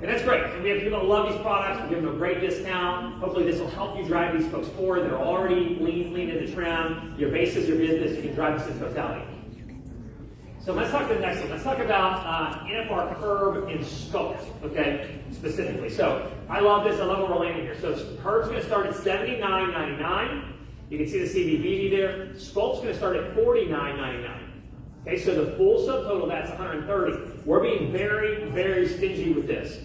And that's great. And we have people that love these products. We're giving them a great discount. Hopefully this will help you drive these folks forward. They're already lean into trim. Your base is your business. You can drive this in totality. So let's talk to the next one. Let's talk about NFR curb and sculpt, okay, specifically. So I love this. I love where we're landing here. So curb's going to start at $79.99. You can see the CVV there. Sculpt's going to start at $49.99. Okay, so the full subtotal, that's $130. We're being very, very stingy with this.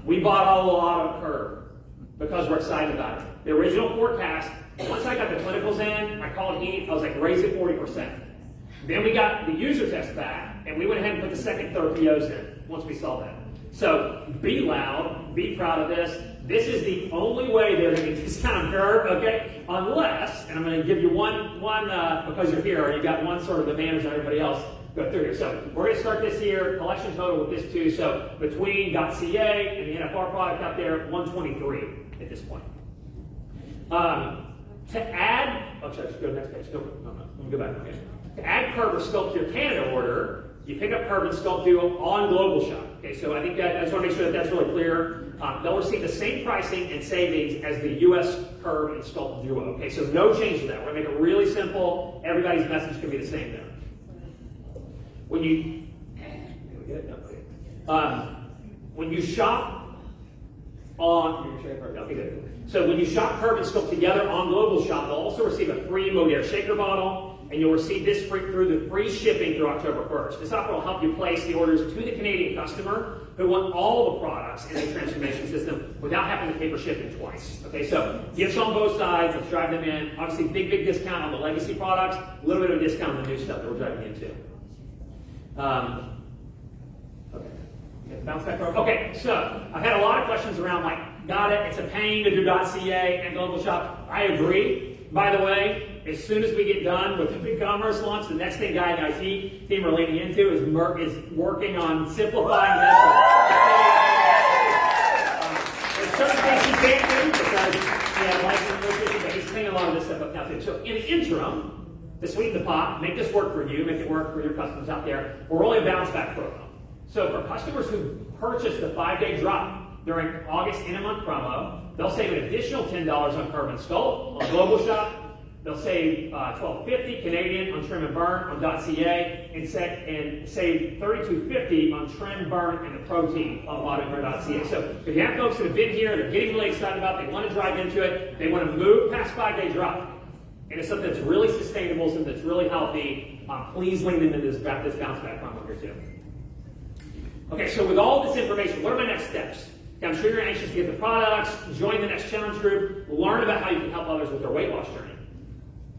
We bought a lot of curb because we're excited about it. The original forecast, once I got the clinicals in, I called Heath, I was like, raise it 40%. Then we got the user test back, and we went ahead and put the second, third POs in once we saw that. So be loud, be proud of this. This is the only way they're going to discount curb, okay? Unless, and I'm going to give you one because you're here, you got one sort of advantage on everybody else. Go through here. So we're going to start this here, collection total with this too. So between .ca and the NFR product out there, 123 at this point. To add, oh, sorry, go to the next page. No, let me go back. Okay. To add curb or sculpt to your Canada order, you pick up curb and sculpt duo on Global Shop. Okay, so I think that I just want to make sure that that's really clear. They'll receive the same pricing and savings as the U.S. curb and sculpt duo. Okay, so no change to that. We're going to make it really simple. Everybody's message can be the same there. When you shop on, so when you shop curb and sculpt together on Global Shop, they'll also receive a free Modere shaker bottle. And you'll receive this through the free shipping through October 1st. This offer will help you place the orders to the Canadian customer who want all the products in the transformation system without having to pay for shipping twice. Okay, so gifts on both sides, let's drive them in. Obviously, big discount on the legacy products, a little bit of a discount on the new stuff that we're driving into. Okay, bounce back over. Okay, so I've had a lot of questions around like, got it, it's a pain to do .ca and Global Shop. I agree. By the way, as soon as we get done with the e-commerce launch, the next thing Guy and IT team are leaning into is working on simplifying this. There's certain things he can't do because he has license negotiation, but he's cleaning a lot of this stuff up now too. So in the interim, to sweeten the pot, make this work for you, make it work for your customers out there, we're rolling a bounce back program. So for customers who purchase the 5-day drop during August in-a-month promo, they'll save an additional $10 on curb and sculpt on Global Shop. They'll save $12.50 Canadian on trim and burn on .ca, and save $32.50 on trim, burn, and the protein on Modere.ca. So if you have folks that have been here, they're getting really excited about it, they want to drive into it, they want to move past 5-day drop, and it's something that's really sustainable, something that's really healthy, please lean into this bounce back promo here too. Okay, so with all this information, what are my next steps? I'm sure you're anxious to get the products, join the next challenge group, learn about how you can help others with their weight loss journey.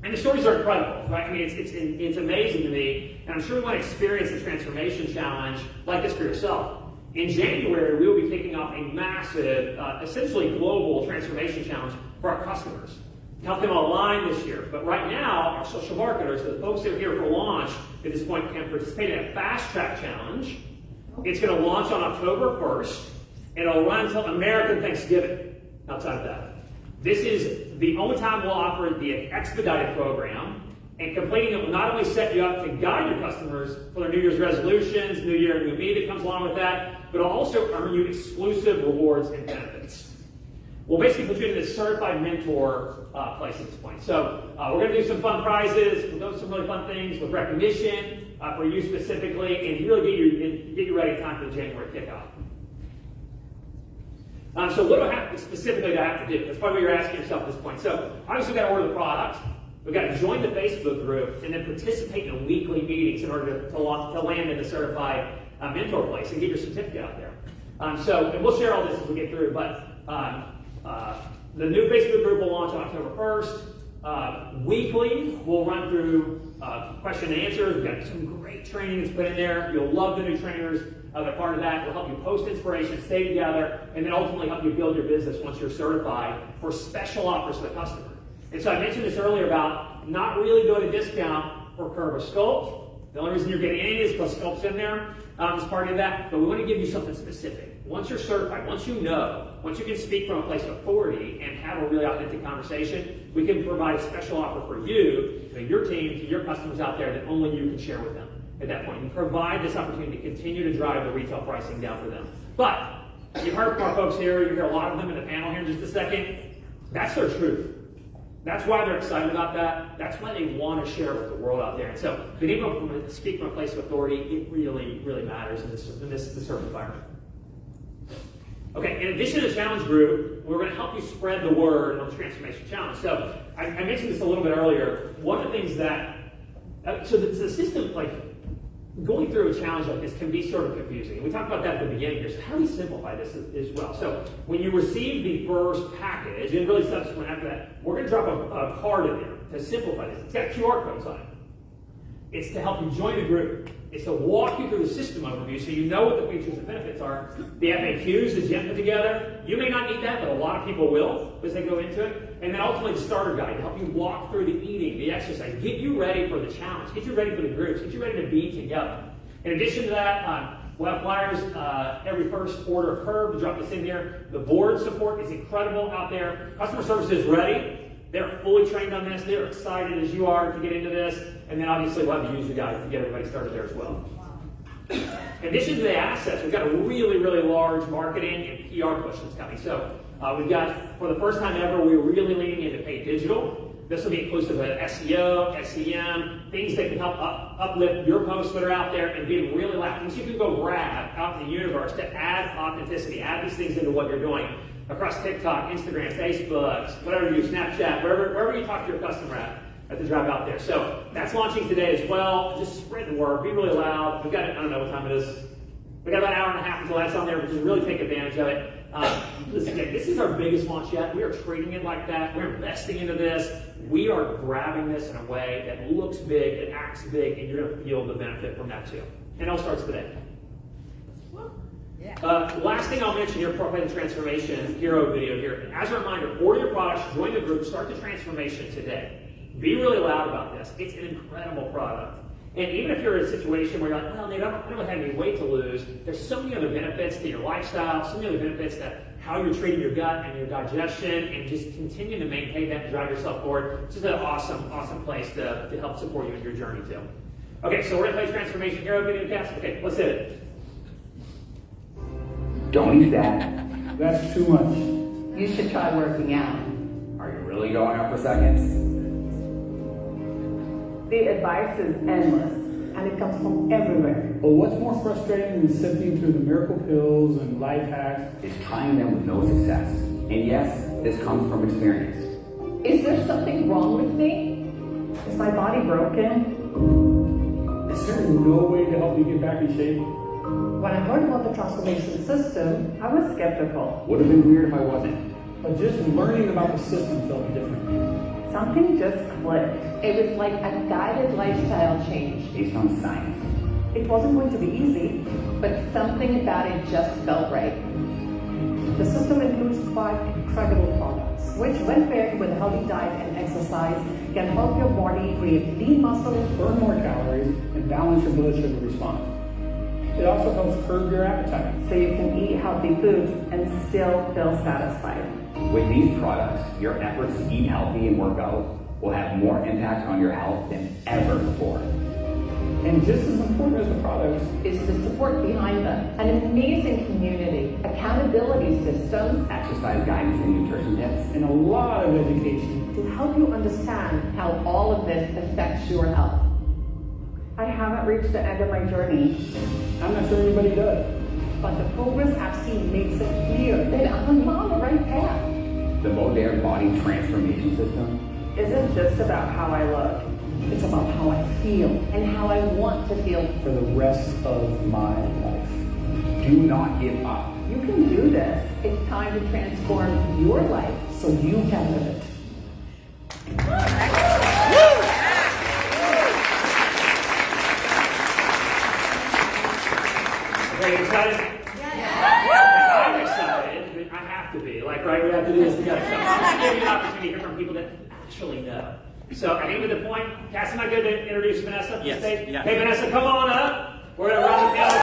And the stories are incredible, right? I mean, it's amazing to me, and I'm sure we want to experience the transformation challenge like this for yourself. In January, we will be kicking off a massive, essentially global transformation challenge for our customers. Help them align this year. But right now, our social marketers, the folks that are here for launch at this point, can participate in a fast track challenge. It's going to launch on October 1st. And it'll run until American Thanksgiving outside of that. This is the only time we'll offer the expedited program, and completing it will not only set you up to guide your customers for their New Year's resolutions, New Year, New Me that comes along with that, but it'll also earn you exclusive rewards and benefits. we'll basically put you in this certified mentor place at this point. So we're going to do some fun prizes, we'll do some really fun things with recognition for you specifically, and really get you ready in time for the January kickoff. So what do I have specifically to have to do? That's probably what you're asking yourself at this point. So obviously we've got to order the product, we've got to join the Facebook group, and then participate in weekly meetings in order to land in the certified mentor place and get your certificate out there. And we'll share all this as we get through, but the new Facebook group will launch on October 1st. Weekly, we'll run through question and answers. We've got some great training that's put in there. You'll love the new trainers that are part of that. It'll help you post inspiration, stay together, and then ultimately help you build your business once you're certified for special offers to the customer. And so I mentioned this earlier about not really doing a discount for Curve or Sculpt. The only reason you're getting any is because Sculpt's in there as part of that, but we want to give you something specific. Once you're certified, once you can speak from a place of authority and have a really authentic conversation, we can provide a special offer for you, to your team, to your customers out there that only you can share with them at that point. And provide this opportunity to continue to drive the retail pricing down for them. But you've heard from our folks here, you hear a lot of them in the panel here in just a second. That's their truth. That's why they're excited about that. That's why they want to share with the world out there. And so being able to speak from a place of authority, it really, really matters in this certain environment. Okay, in addition to the challenge group, we're going to help you spread the word on the transformation challenge. So I mentioned this a little bit earlier. One of the things that, so the system, like going through a challenge like this can be sort of confusing. And we talked about that at the beginning here. So how do we simplify this as well? So when you receive the first package, and really subsequent after that, we're going to drop a card in there to simplify this. It's got QR codes on it. It's to help you join the group. It's to walk you through the system overview so you know what the features and benefits are. The FAQs that Jen put together, you may not need that, but a lot of people will as they go into it. And then ultimately the starter guide to help you walk through the eating, the exercise, get you ready for the challenge, get you ready for the groups, get you ready to be together. In addition to that, we'll have flyers every first order of Curve to drop this in here. The board support is incredible out there. Customer service is ready. They're fully trained on this. They're excited as you are to get into this. And then obviously we'll have the user guide to get everybody started there as well. In addition to the assets, we've got a really, really large marketing and PR push that's coming. So we've got, for the first time ever, we're really leaning into paid digital. This will be inclusive of SEO, SEM, things that can help uplift your posts that are out there and be really loud. Things you can go grab out in the universe to add authenticity, add these things into what you're doing across TikTok, Instagram, Facebook, whatever you do, Snapchat, wherever you talk to your customer at the drive out there. So that's launching today as well. Just spread the word, be really loud. We've got, I don't know what time it is. We've got about an hour and a half until that's on there, but just really take advantage of it. Listen, this is our biggest launch yet. We are treating it like that. We're investing into this. We are grabbing this in a way that looks big, it acts big, and you're going to feel the benefit from that too. And it all starts today. Last thing I'll mention here before I play the transformation hero video here. As a reminder, order your products, join the group, start the transformation today. Be really loud about this. It's an incredible product. And even if you're in a situation where you're like, well, Nate, I don't have any weight to lose, there's so many other benefits to your lifestyle, so many other benefits to how you're treating your gut and your digestion, and just continue to maintain that and drive yourself forward. It's just an awesome, awesome place to help support you in your journey too. Okay, so we're going to play Transformation Hero video cast. Okay, let's hit it. Don't eat that. That's too much. You should try working out. Are you really going up for seconds? The advice is endless, and it comes from everywhere. But what's more frustrating than sifting through the miracle pills and life hacks? Is trying them with no success. And yes, this comes from experience. Is there something wrong with me? Is my body broken? Is there no way to help me get back in shape? When I heard about the transformation system, I was skeptical. Would have been weird if I wasn't. But just learning about the system felt different. Something just clicked. It was like a guided lifestyle change. Based on science. It wasn't going to be easy, But something about it just felt right. the system includes 5 incredible products, which when paired with a healthy diet and exercise, can help your body create lean muscle, Burn more calories and balance your blood sugar response. It also helps curb your appetite. so you can eat healthy foods and still feel satisfied. With these products, your efforts to eat healthy and work out will have more impact on your health than ever before. And And just as important as the products is the support behind them. An amazing community, accountability systems, exercise guidance and nutrition tips, and a lot of education to help you understand how all of this affects your health. I haven't reached the end of my journey. I'm not sure anybody does. But the progress I've seen makes it clear that I'm on the right path. The Modere Body Transformation System isn't just about how I look. It's about how I feel and how I want to feel for the rest of my life. Do not give up. You can do this. It's time to transform your life so you can live it. Are you excited? Yeah. I'm excited. I have to be. Like, right, we have to do this together. So I'm going to give you an opportunity to hear from people that actually know. So I think with the point, Cass, am I good to introduce Vanessa? Yes. Yeah. Hey, Vanessa, come on up. We're going to run the